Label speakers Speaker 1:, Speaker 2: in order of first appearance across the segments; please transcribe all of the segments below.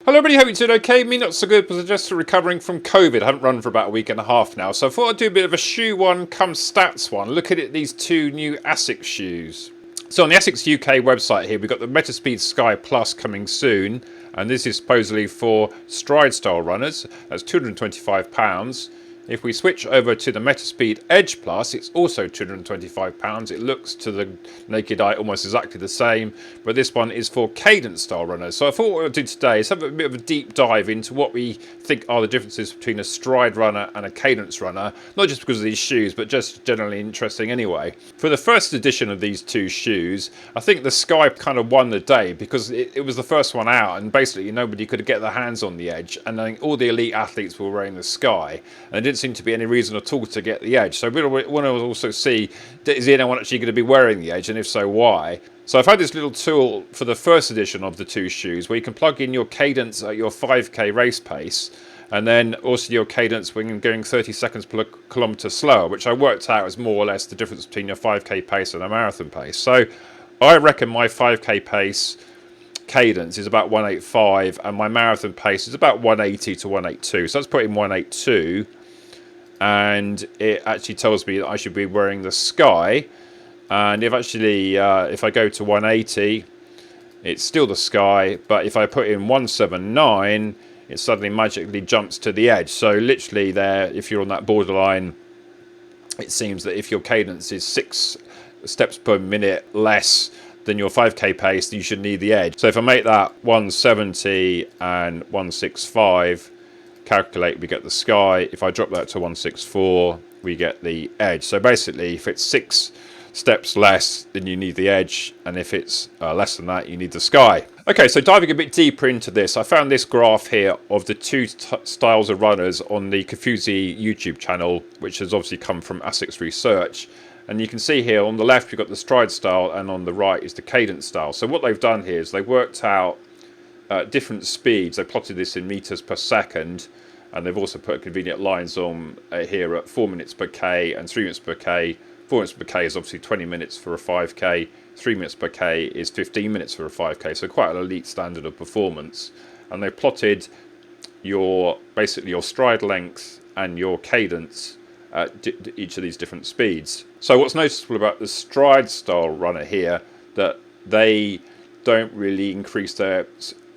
Speaker 1: Hello everybody, hope you're doing okay. Me not so good because I'm just recovering from COVID. I haven't run for about a week and a half now. So I thought I'd do a bit of a shoe one come stats one. Look at it, these two new ASICS shoes. So on the ASICS UK website here, we've got the Metaspeed Sky Plus coming soon. And this is supposedly for stride style runners. That's £225. If we switch over to the Metaspeed Edge Plus, it's also £225. It looks to the naked eye almost exactly the same, but this one is for cadence style runners. So I thought what we'll do today is have a bit of a deep dive into what we think are the differences between a stride runner and a cadence runner, not just because of these shoes, but just generally interesting anyway. For the first edition of these two shoes, I think the Sky kind of won the day because it was the first one out, and basically nobody could get their hands on the Edge, and I think all the elite athletes were wearing the Sky, and it didn't seem to be any reason at all to get the Edge. So we want to also see, is anyone actually going to be wearing the Edge, and if so, why? So I've had this little tool for the first edition of the two shoes where you can plug in your cadence at your 5k race pace, and then also your cadence when you're going 30 seconds per kilometre slower, which I worked out is more or less the difference between your 5k pace and a marathon pace. So I reckon my 5k pace cadence is about 185 and my marathon pace is about 180 to 182. So let's put in 182, and it actually tells me that I should be wearing the Sky. And if actually if I go to 180, it's still the Sky, but if I put in 179, it suddenly magically jumps to the Edge. So literally there, if you're on that borderline, it seems that if your cadence is 6 steps per minute less than your 5k pace, you should need the Edge. So if I make that 170 and 165, calculate, we get the Sky. If I drop that to 164, we get the Edge. So basically, if it's 6 steps less, then you need the Edge, and if it's less than that, you need the Sky. Okay, so diving a bit deeper into this, I found this graph here of the two styles of runners on the Kofuzi YouTube channel, which has obviously come from ASICS Research. And you can see here on the left, we've got the stride style, and on the right is the cadence style. So what they've done here is they've worked out different speeds. They plotted this in meters per second, and they've also put convenient lines on here at 4 minutes per K and 3 minutes per K. 4 minutes per K is obviously 20 minutes for a 5K. 3 minutes per K is 15 minutes for a 5K. So quite an elite standard of performance. And they've plotted basically your stride length and your cadence at each of these different speeds. So what's noticeable about the stride style runner here, that they don't really increase their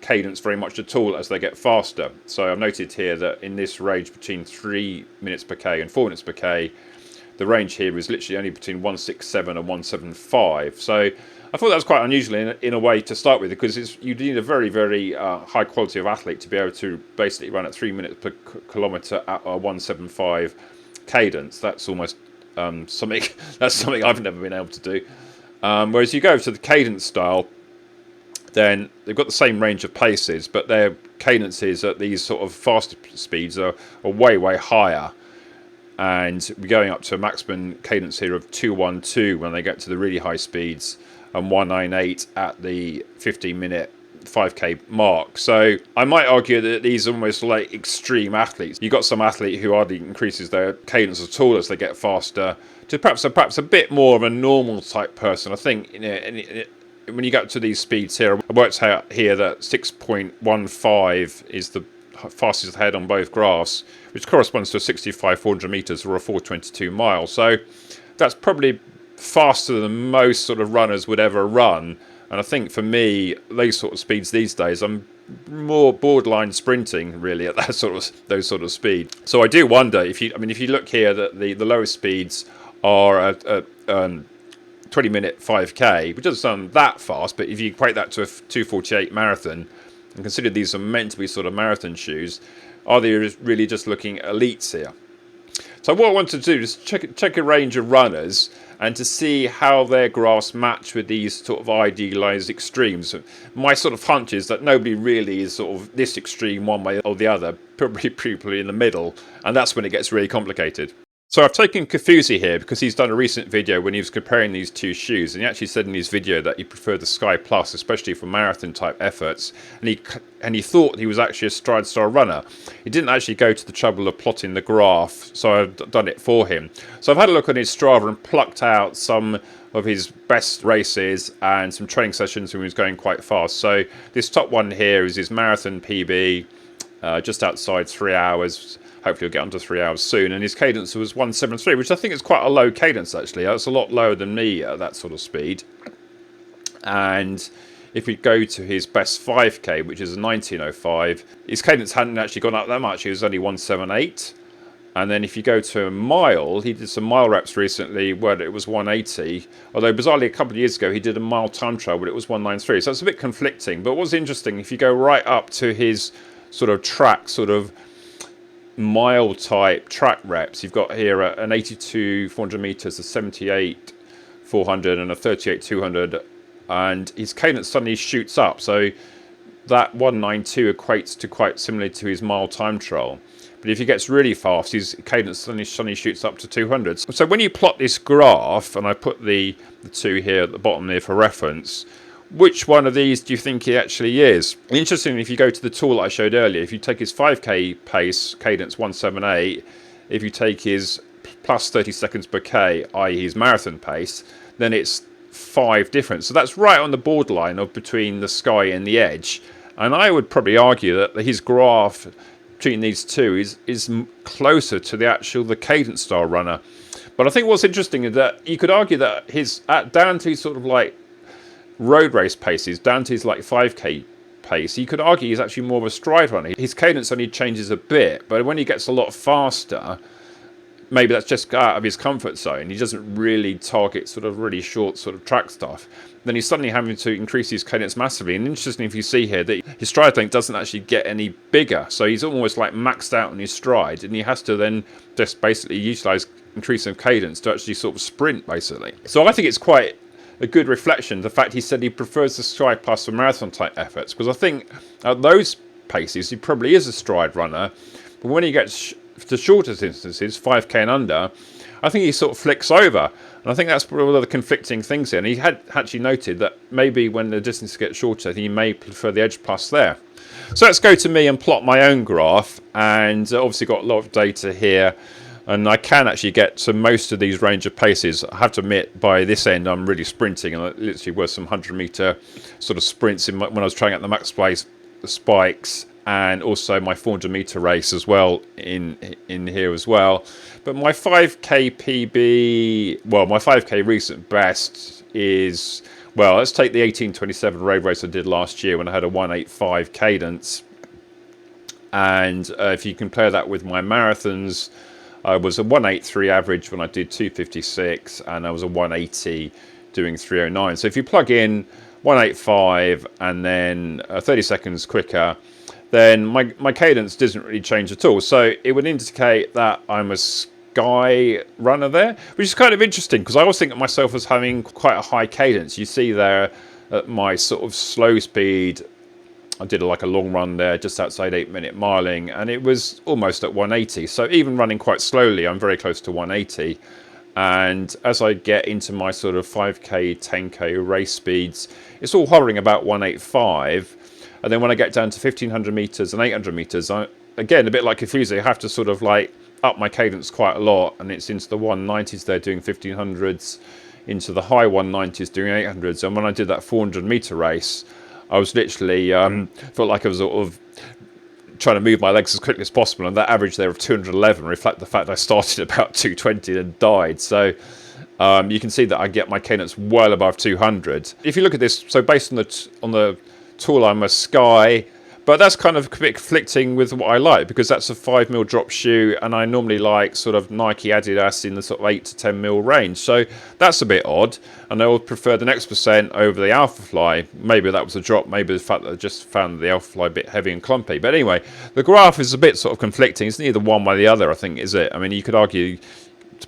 Speaker 1: cadence very much at all as they get faster. So I've noted here that in this range between 3 minutes per K and 4 minutes per K, the range here is literally only between 167 and 175. So I thought that was quite unusual in a way to start with, because you need a very, very high quality of athlete to be able to basically run at 3 minutes per kilometre at a 175 cadence. That's almost something I've never been able to do. Whereas you go to the cadence style, then they've got the same range of paces, but their cadences at these sort of faster speeds are way, way higher. And we're going up to a maximum cadence here of 212 when they get to the really high speeds, and 198 at the 15-minute 5k mark. So I might argue that these are almost like extreme athletes. You've got some athlete who hardly increases their cadence at all as they get faster, to perhaps a bit more of a normal type person. I think when you get to these speeds here, I worked out here that 6.15 is the fastest ahead on both graphs, which corresponds to a 65 400 meters or a 422 miles. So that's probably faster than most sort of runners would ever run. And I think for me, those sort of speeds these days, I'm more borderline sprinting really at those sort of speed. So I do wonder if you look here, that the lowest speeds are at 20-minute 5k, which doesn't sound that fast, but if you equate that to a 2:48 marathon, and consider these are meant to be sort of marathon shoes, are they really just looking elites here? So what I want to do is check a range of runners and to see how their graphs match with these sort of idealized extremes. My sort of hunch is that nobody really is sort of this extreme one way or the other, probably people in the middle, and that's when it gets really complicated. So I've taken Kofuzi here because he's done a recent video when he was comparing these two shoes, and he actually said in his video that he preferred the Sky Plus, especially for marathon type efforts, and he thought he was actually a stride style runner. He didn't actually go to the trouble of plotting the graph, so I've done it for him. So I've had a look on his Strava and plucked out some of his best races and some training sessions when he was going quite fast. So this top one here is his marathon PB, just outside 3 hours. Hopefully he'll get under 3 hours soon, and his cadence was 173, which I think is quite a low cadence actually. That's a lot lower than me at that sort of speed. And if we go to his best 5k, which is a 1905, his cadence hadn't actually gone up that much. He was only 178. And then if you go to a mile, he did some mile reps recently where it was 180. Although bizarrely a couple of years ago he did a mile time trial, but it was 193. So it's a bit conflicting. But what's interesting, if you go right up to his sort of track, sort of mile type track reps, you've got here an 82 400 meters, a 78 400 and a 38 200, and his cadence suddenly shoots up. So that 192 equates to quite similarly to his mile time trial. But if he gets really fast, his cadence suddenly shoots up to 200. So when you plot this graph, and I put the two here at the bottom there for reference, which one of these do you think he actually is? Interestingly, if you go to the tool I showed earlier, if you take his 5k pace, cadence 178, if you take his plus 30 seconds per k, i.e. his marathon pace, then it's 5 different. So that's right on the borderline of between the Sky and the Edge. And I would probably argue that his graph between these two is closer to the cadence style runner. But I think what's interesting is that you could argue that his down to sort of like road race paces, down to his like 5k pace, you could argue he's actually more of a stride runner. His cadence only changes a bit, but when he gets a lot faster, maybe that's just out of his comfort zone. He doesn't really target sort of really short sort of track stuff. Then he's suddenly having to increase his cadence massively. And interesting, if you see here that his stride length doesn't actually get any bigger, so he's almost like maxed out on his stride, and he has to then just basically utilize increase of cadence to actually sort of sprint basically. So I think it's quite a good reflection, the fact he said he prefers the Sky Plus for marathon type efforts, because I think at those paces he probably is a stride runner, but when he gets to shorter distances, 5k and under, I think he sort of flicks over, and I think that's one of the conflicting things here. And he had actually noted that maybe when the distance gets shorter, he may prefer the Edge Plus there. So let's go to me and plot my own graph, and obviously got a lot of data here. And I can actually get to most of these range of paces. I have to admit, by this end, I'm really sprinting, and I literally were some 100-meter sort of sprints when I was trying out the max place spikes, and also my 400-meter race as well in here as well. But my 5k PB, well, my 5k recent best is, well, let's take the 1827 road race I did last year when I had a 185 cadence, and if you compare that with my marathons, I was a 183 average when I did 256, and I was a 180 doing 309. So if you plug in 185 and then 30 seconds quicker, then my cadence doesn't really change at all. So it would indicate that I'm a Sky runner there, which is kind of interesting because I always think of myself as having quite a high cadence. You see there at my sort of slow speed, I did like a long run there just outside 8-minute miling, and it was almost at 180. So even running quite slowly, I'm very close to 180. And as I get into my sort of 5k, 10k race speeds, it's all hovering about 185. And then when I get down to 1500 meters and 800 meters, again, a bit like Kofuzi, I have to sort of like up my cadence quite a lot, and it's into the 190s there doing 1500s, into the high 190s doing 800s. And when I did that 400-meter race, I was literally felt like I was sort of trying to move my legs as quickly as possible, and that average there of 211 reflect the fact I started about 220 and died. So you can see that I get my cadence well above 200. If you look at this, so based on the tool, I'm a Sky, but that's kind of a bit conflicting with what I like, because that's a 5mm drop shoe, and I normally like sort of Nike, Adidas in the sort of 8 to 10mm range. So that's a bit odd, and I would prefer the next percent over the Alpha Fly. Maybe that was a drop, maybe the fact that I just found the Alpha Fly a bit heavy and clumpy. But anyway, the graph is a bit sort of conflicting. It's neither one by the other, I think, is it? I mean, you could argue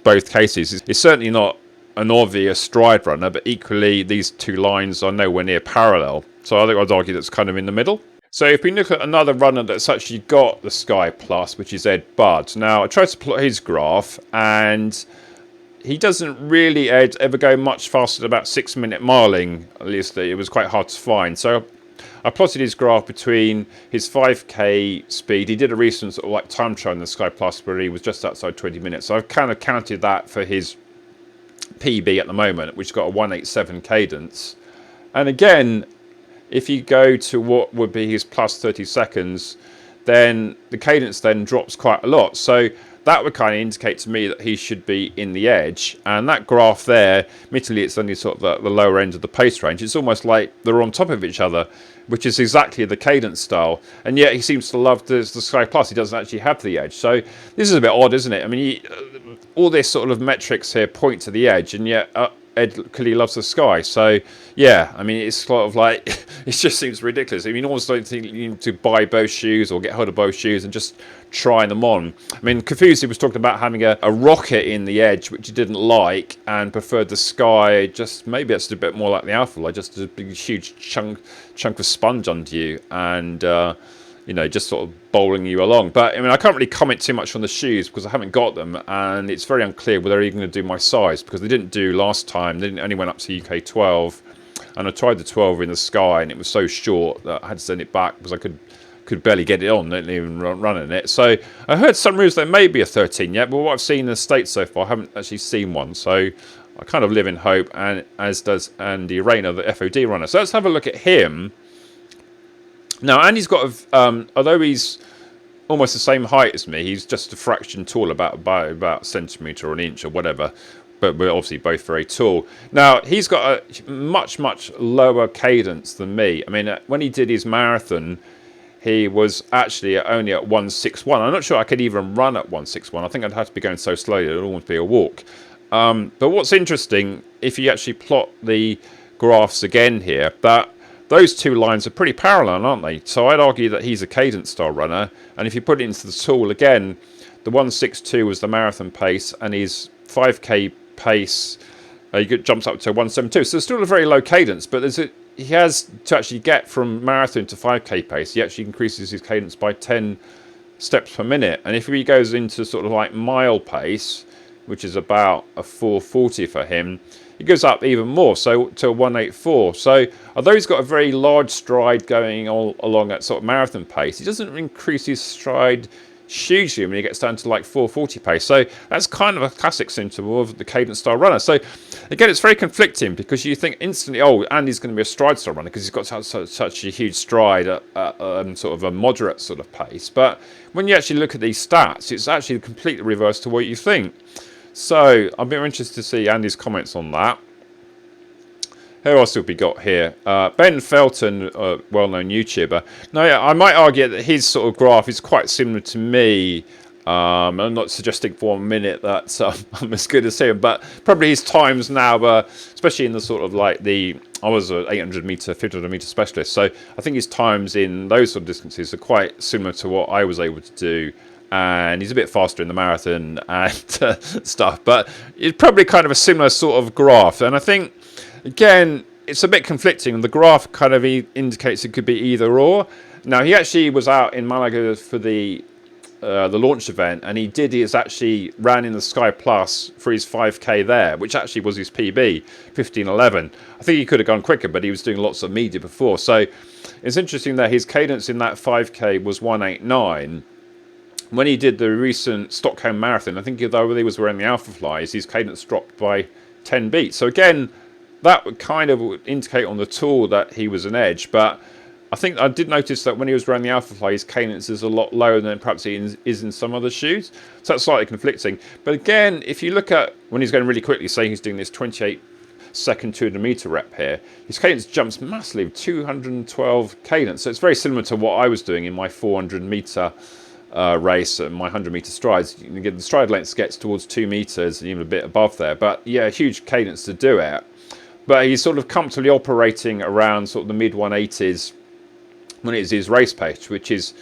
Speaker 1: both cases. It's certainly not an obvious stride runner, but equally these two lines are nowhere near parallel. So I think I'd argue that's kind of in the middle. So if we look at another runner that's actually got the Sky Plus, which is EDDBUD. Now I tried to plot his graph, and he doesn't really ever go much faster than about 6-minute miling. At least it was quite hard to find. So I plotted his graph between his 5k speed. He did a recent sort of like time trial in the Sky Plus where he was just outside 20 minutes. So I've kind of counted that for his PB at the moment, which got a 187 cadence. And again, if you go to what would be his plus 30 seconds, then the cadence then drops quite a lot. So that would kind of indicate to me that he should be in the edge. And that graph there, admittedly, it's only sort of the lower end of the pace range. It's almost like they're on top of each other, which is exactly the cadence style. And yet he seems to love the Sky Plus. He doesn't actually have the edge. So this is a bit odd, isn't it? I mean, all this sort of metrics here point to the edge, and yet Ed clearly loves the Sky. So yeah, I mean, it's sort of like it just seems ridiculous. I mean, almost don't think you need to buy both shoes or get hold of both shoes and just try them on. I mean, Kofuzi was talking about having a rocket in the edge, which he didn't like, and preferred the Sky. Just maybe it's a bit more like the Alpha Light, just a big huge chunk of sponge under you, and you know, just sort of bowling you along. But I mean, I can't really comment too much on the shoes because I haven't got them, and it's very unclear whether they're even going to do my size, because they didn't do last time. They only went up to UK 12, and I tried the 12 in the Sky, and it was so short that I had to send it back because I could barely get it on, didn't even run in it. So I heard some rumours there may be a 13 yet, but what I've seen in the States so far, I haven't actually seen one. So I kind of live in hope, and as does Andy Rayner, the FODRunner. So let's have a look at him. Now, Andy's got, although he's almost the same height as me, he's just a fraction tall, about a centimetre or an inch or whatever. But we're obviously both very tall. Now, he's got a much lower cadence than me. I mean, when he did his marathon, he was actually only at 161. I'm not sure I could even run at 161. I think I'd have to be going so slowly it would almost be a walk. But what's interesting, if you actually plot the graphs again here, that those two lines are pretty parallel, aren't they? So I'd argue that he's a cadence-style runner. And if you put it into the tool again, the 162 was the marathon pace, and his 5k pace jumps up to 172. So there's still a very low cadence, but he has to actually get from marathon to 5k pace. He actually increases his cadence by 10 steps per minute. And if he goes into sort of like mile pace, which is about a 440 for him, it goes up even more, so to 184. So although he's got a very large stride going all along at sort of marathon pace, he doesn't increase his stride hugely when he gets down to like 440 pace. So that's kind of a classic symptom of the cadence style runner. So again, it's very conflicting, because you think instantly, oh, Andy's going to be a stride style runner because he's got such a huge stride at sort of a moderate sort of pace. But when you actually look at these stats, it's actually completely reverse to what you think. So I'm very interested to see Andy's comments on that. Who else have we got here? Ben Felton, well-known YouTuber. Now, yeah, I might argue that his sort of graph is quite similar to me. I'm not suggesting for 1 minute that I'm as good as him, but probably his times now, especially in the sort of like I was an 800 meter, 1500 meter specialist, so I think his times in those sort of distances are quite similar to what I was able to do. And he's a bit faster in the marathon and stuff, but it's probably kind of a similar sort of graph. And I think, again, it's a bit conflicting. The graph kind of indicates it could be either or. Now, he actually was out in Malaga for the launch event, and he actually ran in the Sky Plus for his 5k there, which actually was his PB, 15:11. I think he could have gone quicker, but he was doing lots of media before. So it's interesting that his cadence in that 5k was 189. When he did the recent Stockholm Marathon, I think although he was wearing the Alpha Flies, his cadence dropped by 10 beats. So again, that would kind of indicate on the tool that he was an edge. But I think I did notice that when he was wearing the Alpha Fly, his cadence is a lot lower than perhaps he is in some other shoes. So that's slightly conflicting. But again, if you look at when he's going really quickly, say he's doing this 28-second 200 meter rep here, his cadence jumps massively, 212 cadence. So it's very similar to what I was doing in my 400 meter race and my 100 meter strides. The stride length gets towards 2 meters and even a bit above there, but yeah, huge cadence to do it. But he's sort of comfortably operating around sort of the mid 180s when it's his race pace, which is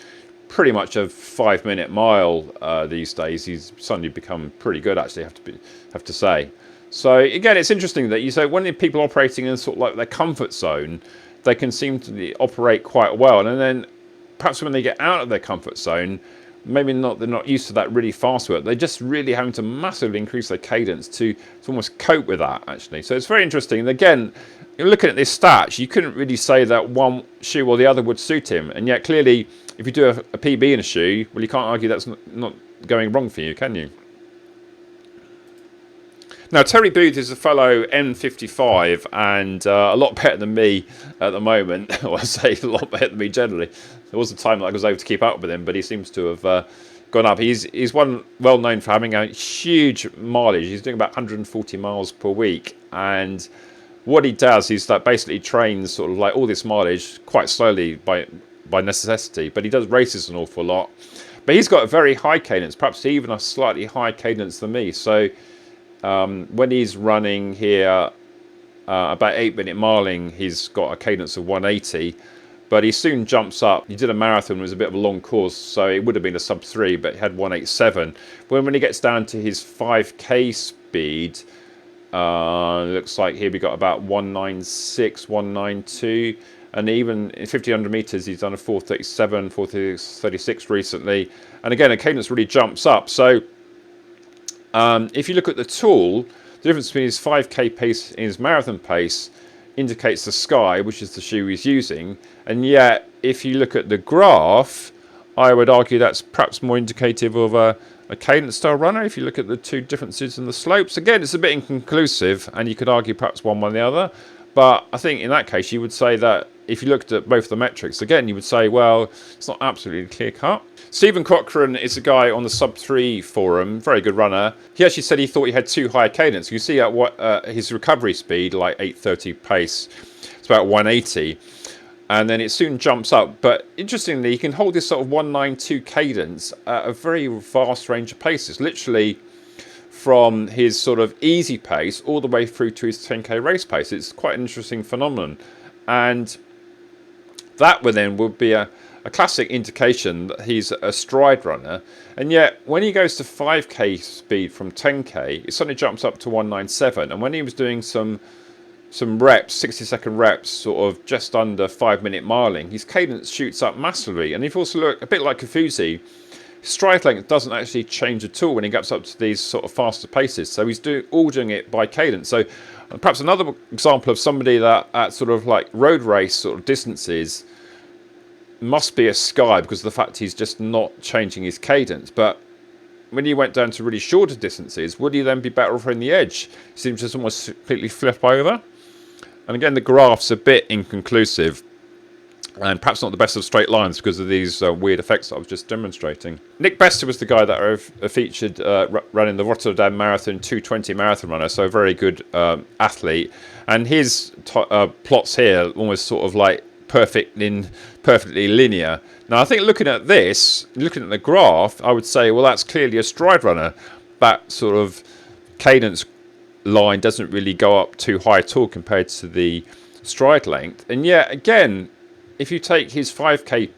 Speaker 1: pretty much a 5-minute mile these days. He's suddenly become pretty good, actually, have to say. So again, it's interesting that you say when people operating in sort of like their comfort zone, they can seem to operate quite well, and then perhaps when they get out of their comfort zone, maybe they're not used to that really fast work. They're just really having to massively increase their cadence to almost cope with that, actually. So it's very interesting. And again, you're looking at this stats, you couldn't really say that one shoe or the other would suit him. And yet, clearly, if you do a PB in a shoe, well, you can't argue that's not going wrong for you, can you? Now, Terry Booth is a fellow N55 and a lot better than me at the moment. Well, I say a lot better than me generally. There was a time that I was able to keep up with him, but he seems to have gone up. He's one well known for having a huge mileage. He's doing about 140 miles per week. And what he does is that basically trains sort of like all this mileage quite slowly by necessity. But he does races an awful lot. But he's got a very high cadence, perhaps even a slightly higher cadence than me. So when he's running here about 8-minute miling, he's got a cadence of 180, but he soon jumps up. He did a marathon, it was a bit of a long course, so it would have been a sub 3, but he had 187. When he gets down to his 5k speed, looks like here we got about 196, 192, and even in 1500 meters he's done a 437, 436 recently, and again a cadence really jumps up. So if you look at the tool, the difference between his 5k pace and his marathon pace indicates the Sky, which is the shoe he's using. And yet, if you look at the graph, I would argue that's perhaps more indicative of a cadence-style runner. If you look at the two differences in the slopes, again, it's a bit inconclusive, and you could argue perhaps one or the other. But I think in that case, you would say that if you looked at both the metrics, again, you would say, well, it's not absolutely clear-cut. Stephen Cochrane is a guy on the Sub3 forum, very good runner. He actually said he thought he had too high a cadence. You see at what his recovery speed, like 830 pace, it's about 180. And then it soon jumps up. But interestingly, he can hold this sort of 192 cadence at a very vast range of paces, literally from his sort of easy pace all the way through to his 10k race pace. It's quite an interesting phenomenon. And that would be a classic indication that he's a stride runner. And yet when he goes to 5k speed from 10k, it suddenly jumps up to 197. And when he was doing some reps, 60-second reps, sort of just under 5-minute miling, his cadence shoots up massively. And if you also look a bit like Kofuzi, stride length doesn't actually change at all when he gets up to these sort of faster paces. So he's all doing it by cadence. So perhaps another example of somebody that at sort of like road race sort of distances must be a Sky, because of the fact he's just not changing his cadence. But when he went down to really shorter distances, would he then be better off in the edge? He seems to almost completely flip over. And again, the graph's a bit inconclusive, and perhaps not the best of straight lines because of these weird effects that I was just demonstrating. Nick Bester was the guy that I featured running the Rotterdam Marathon 220 marathon runner, so a very good athlete. And his plots here almost sort of like perfectly linear. Now I think looking at the graph, I would say, well, that's clearly a stride runner. That sort of cadence line doesn't really go up too high at all compared to the stride length. And yet again, if you take his 5k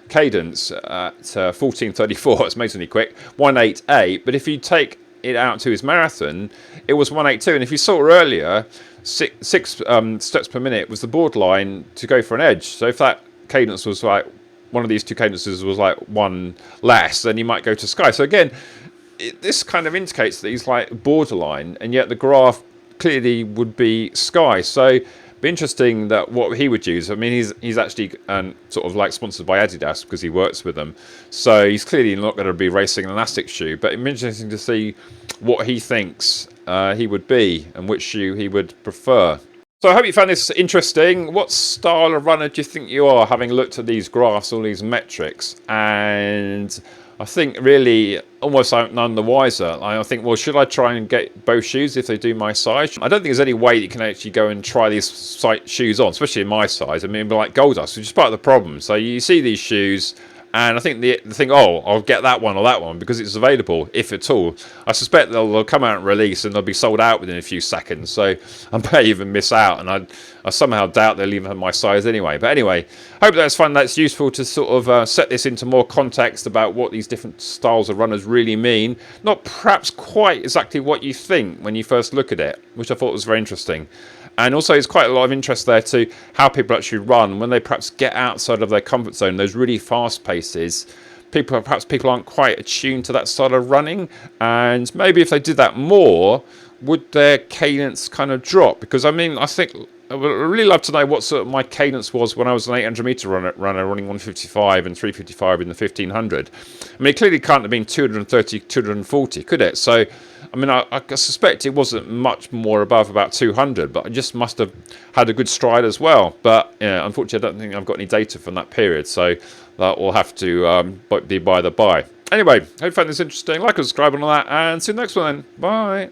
Speaker 1: cadence at 14:34, it's amazingly quick, 188. But if you take it out to his marathon, it was 182. And if you saw earlier, six steps per minute was the borderline to go for an edge. So if that cadence was like one of these two cadences was like one less, then you might go to Sky. So again, this kind of indicates that he's like borderline, and yet the graph clearly would be Sky. So be interesting that what he would use. I mean, he's actually sort of like sponsored by Adidas because he works with them, so he's clearly not going to be racing an ASICS shoe. But it'd be interesting to see what he thinks he would be and which shoe he would prefer. So I hope you found this interesting. What style of runner do you think you are, having looked at these graphs, all these metrics? And I think really almost none the wiser. I think, well, should I try and get both shoes if they do my size? I don't think there's any way that you can actually go and try these shoes on, especially in my size. I mean, like gold dust, which is part of the problem. So you see these shoes, and I think the thing, oh, I'll get that one or that one because it's available, if at all. I suspect they'll come out and release and they'll be sold out within a few seconds. So I may even miss out, and I somehow doubt they'll even have my size anyway. But anyway, hope that's fun. That's useful to sort of set this into more context about what these different styles of runners really mean. Not perhaps quite exactly what you think when you first look at it, which I thought was very interesting. And also, it's quite a lot of interest there to how people actually run when they perhaps get outside of their comfort zone, those really fast paces. Perhaps people aren't quite attuned to that style of running, and maybe if they did that more, would their cadence kind of drop? Because I mean, I think I would really love to know what sort of my cadence was when I was an 800-meter runner running 155 and 355 in the 1500. I mean, it clearly can't have been 230, 240, could it? So, I mean, I suspect it wasn't much more above about 200, but I just must have had a good stride as well. But yeah, unfortunately, I don't think I've got any data from that period, so that will have to be by the by. Anyway, hope you found this interesting. Like and subscribe and all that, and see you next one then. Bye.